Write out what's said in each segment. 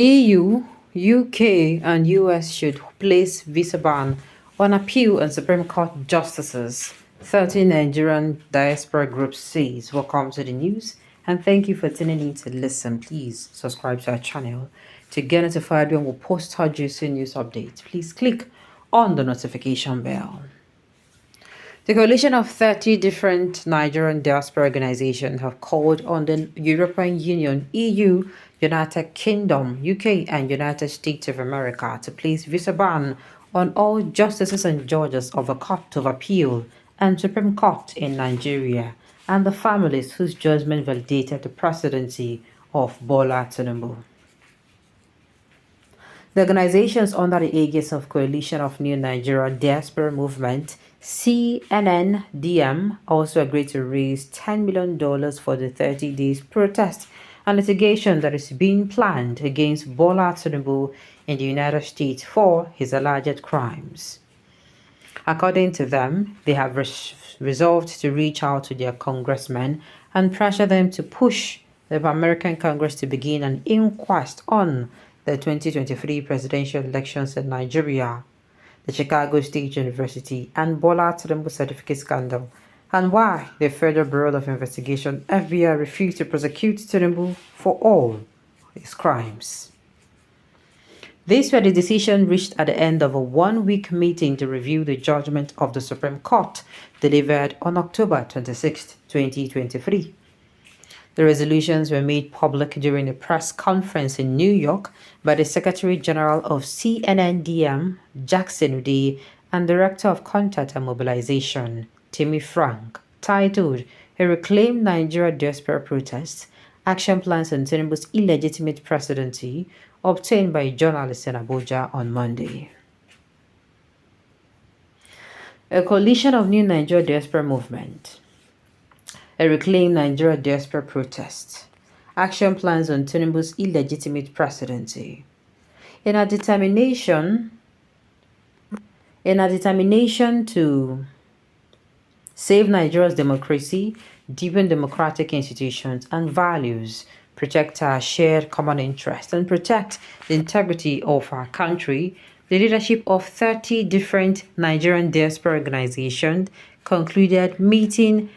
EU, UK, and US should place visa ban on appeal and Supreme Court justices. 30 Nigerian diaspora groups says. Welcome to the news and thank you for tuning in to listen. Please subscribe to our channel to get notified when we post our juicy news updates. Please click on the notification bell. The coalition of 30 different Nigerian diaspora organizations have called on the European Union, EU, United Kingdom, UK, and United States of America to place visa ban on all justices and judges of the Court of Appeal and Supreme Court in Nigeria and the families whose judgment validated the presidency of Bola Tinubu. The organizations under the aegis of Coalition of New Nigeria Diaspora Movement, CNNDM, also agreed to raise $10 million for the 30 days protest and litigation that is being planned against Bola Tinubu in the United States for his alleged crimes. According to them, they have resolved to reach out to their congressmen and pressure them to push the American Congress to begin an inquest on the 2023 presidential elections in Nigeria, the Chicago State University, and Bola Tinubu certificate scandal, and why the Federal Bureau of Investigation (FBI) refused to prosecute Tinubu for all his crimes. These were the decisions reached at the end of a one-week meeting to review the judgment of the Supreme Court delivered on October 26, 2023. The resolutions were made public during a press conference in New York by the Secretary General of CNNDM, Jackson Ude, and Director of Contact and Mobilization, Timmy Frank, titled "A Reclaimed Nigeria Diaspora Protest, Action Plans on Tinubu's Illegitimate Presidency," obtained by journalists in Abuja on Monday. A coalition of New Nigeria Diaspora Movement, a Reclaim Nigeria Diaspora Protest, Action Plans on Tinubu's Illegitimate Presidency. In a determination to save Nigeria's democracy, deepen democratic institutions and values, protect our shared common interest, and protect the integrity of our country, the leadership of 30 different Nigerian diaspora organizations concluded a meeting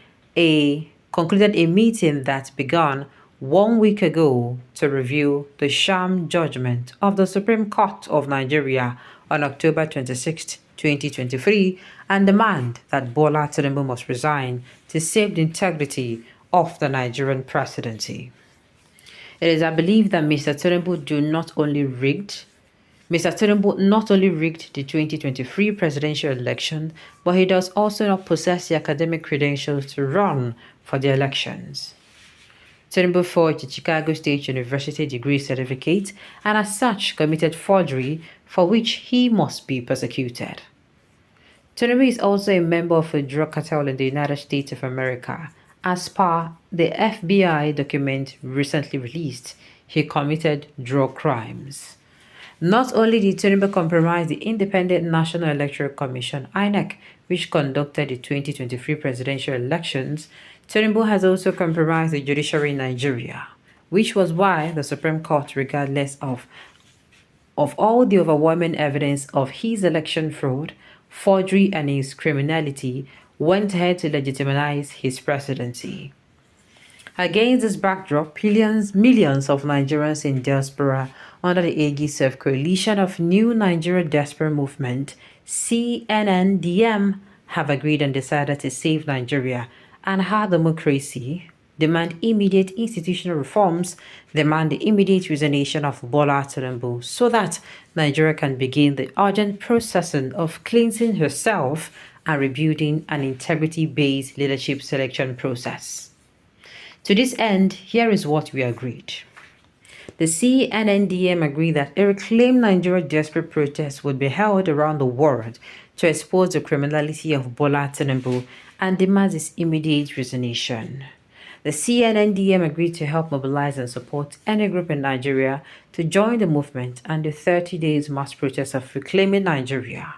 that began 1 week ago to review the sham judgment of the Supreme Court of Nigeria on October 26, 2023, and demand that Bola Tinubu must resign to save the integrity of the Nigerian presidency. It is our belief that Mr. Tinubu not only rigged the 2023 presidential election, but he does also not possess the academic credentials to run for the elections. Tinubu forged the Chicago State University degree certificate and as such committed forgery for which he must be prosecuted. Tinubu is also a member of a drug cartel in the United States of America. As per the FBI document recently released, he committed drug crimes. Not only did Tinubu compromise the Independent National Electoral Commission (INEC), which conducted the 2023 presidential elections, Tinubu has also compromised the judiciary in Nigeria, which was why the Supreme Court, regardless of all the overwhelming evidence of his election fraud, forgery, and his criminality, went ahead to legitimize his presidency. Against this backdrop, millions of Nigerians in diaspora under the aegis of Coalition of New Nigeria Diaspora Movement, CNNDM, have agreed and decided to save Nigeria and her democracy, demand immediate institutional reforms, demand the immediate resignation of Bola Tinubu so that Nigeria can begin the urgent processing of cleansing herself and rebuilding an integrity-based leadership selection process. To this end, here is what we agreed. The CNNDM agreed that a Reclaim Nigeria Diaspora protest would be held around the world to expose the criminality of Bola Tinubu and demand his immediate resignation. The CNNDM agreed to help mobilize and support any group in Nigeria to join the movement and the 30 days mass protest of Reclaiming Nigeria.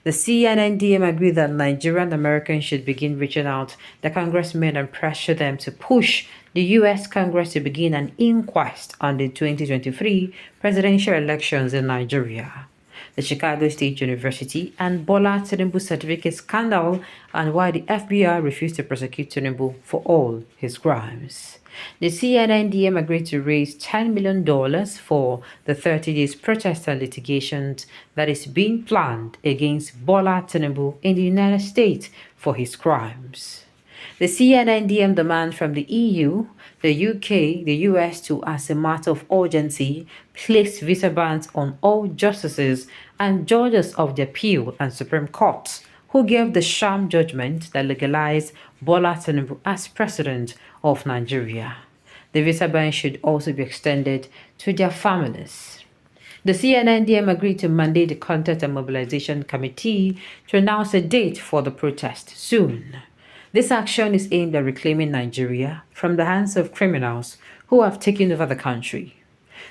The CNNDM agreed that Nigerian Americans should begin reaching out to congressmen and pressure them to push the U.S. Congress to begin an inquest on the 2023 presidential elections in Nigeria, the Chicago State University, and Bola Tinubu certificate scandal, and why the FBI refused to prosecute Tinubu for all his crimes. The CNNDM agreed to raise $10 million for the 30 days protest and litigation that is being planned against Bola Tinubu in the United States for his crimes. The CNNDM demand from the EU, the UK, the US to, as a matter of urgency, place visa bans on all justices and judges of the appeal and Supreme Court who gave the sham judgment that legalized Bola Tinubu as president of Nigeria. The visa ban should also be extended to their families. The CNNDM agreed to mandate the Content and Mobilization Committee to announce a date for the protest soon. This action is aimed at reclaiming Nigeria from the hands of criminals who have taken over the country.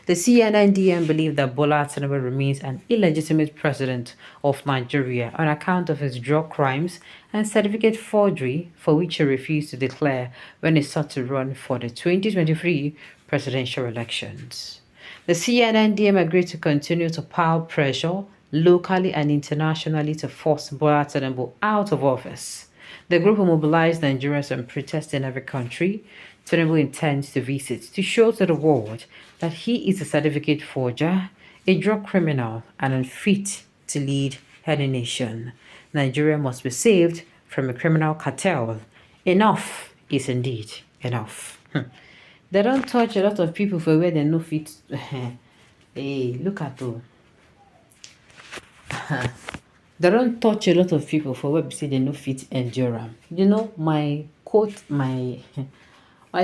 The CNNDM believe that Bola Tinubu remains an illegitimate president of Nigeria on account of his drug crimes and certificate forgery, for which he refused to declare when he sought to run for the 2023 presidential elections. The CNNDM agreed to continue to pile pressure locally and internationally to force Bola Tinubu out of office. The group will mobilize Nigerians and protest in every country Tinubu intends to visit to show to the world that he is a certificate forger, a drug criminal, and unfit to lead any nation. Nigeria must be saved from a criminal cartel. Enough is indeed enough. They don't touch a lot of people for where they no fit. Hey, look at all. They don't touch a lot of people for where say they no fit endure. You know, my quote, my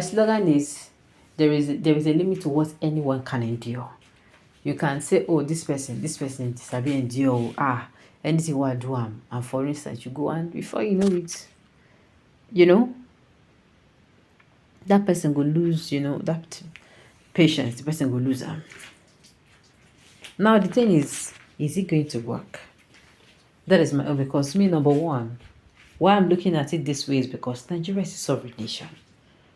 slogan is there is a limit to what anyone can endure. You can say, oh, this person disagree endure. Anything what do and for instance, you go and before you know it, that person will lose, that patience, the person will lose them. Now the thing is it going to work? That is my own, because me, number one, why I'm looking at it this way is because Nigeria is a sovereign nation.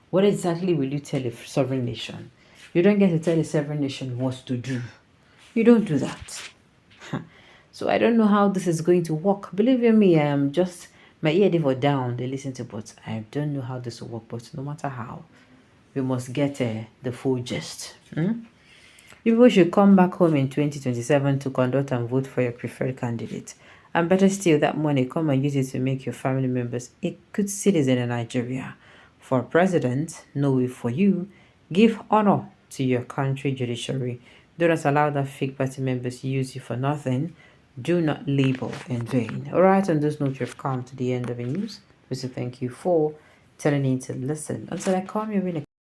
What exactly will you tell a sovereign nation? You don't get to tell a sovereign nation what to do. You don't do that. So I don't know how this is going to work. Believe you me, I am just, my ear they were down, they listen to, but I don't know how this will work. But no matter how, we must get the full gist. People should come back home in 2027 to conduct and vote for your preferred candidate. And better still, that money, come and use it to make your family members a good citizen in Nigeria. For president, no way for you. Give honor to your country judiciary. Do not allow that fake party members use you for nothing. Do not label in vain. Alright, on this note, we've come to the end of the news. We say thank you for telling me to listen. Until I come your way